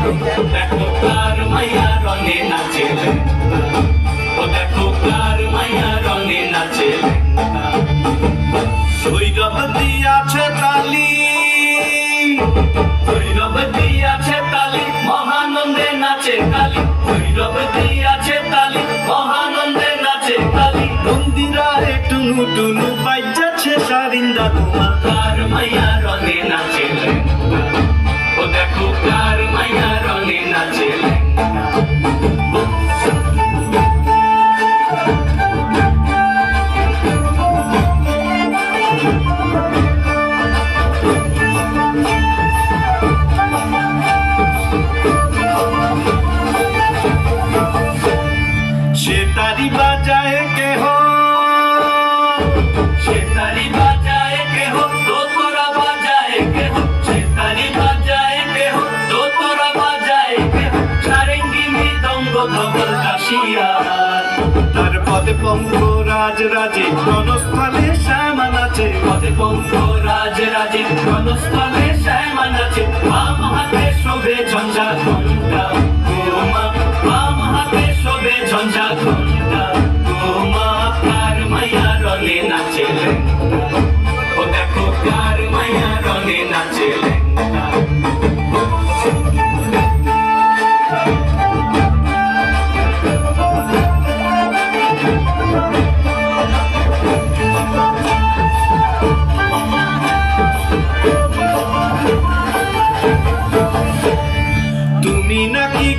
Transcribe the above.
দেখো কার মাইয়া রঙে নাচে লেঙ্গা, ও দেখো কার মাইয়া রঙে নাচে লেঙ্গা। ভৈরব দিয়াছে তালি, ভৈরব দিয়াছে তালি, মহানন্দে নাচে কালী। ভৈরব দিয়াছে তালি, মহানন্দে নাচে কালী। মন্দিরারে টুনু টুনু বাজাচ্ছে সারিন্দা তোমা। কার মাইয়া রঙে নাচে লেঙ্গা, ও দেখো কার মাইয়া রঙে নাচে লেঙ্গা। সেতারি বাজায় কেহ, সেতারি বাজায় কেহ, দোতরা বাজায় কেহ। সেতারি বাজায় কেহ, দোতরা বাজায় কেহ। সারেঙ্গি মৃদঙ্গ ধবল কাশিয়ার, তার পদে পঙ্ক রাজ রাজে রণস্থলে শ্যামা নাচে। পদে পঙ্ক রাজ রাজে রণস্থলে শ্যামা নাচে। বাম হাতে শোভে ঝঞ্ঝা ঘণ্টা গোমা, বাম হাতে শোভে ঝঞ্ঝা ঘণ্টা গোমা। কার মাইয়া রঙে নাচে লেঙ্গা, ও দেখো কার মাইয়া রঙে নাচে লেঙ্গা। তুমি নাকি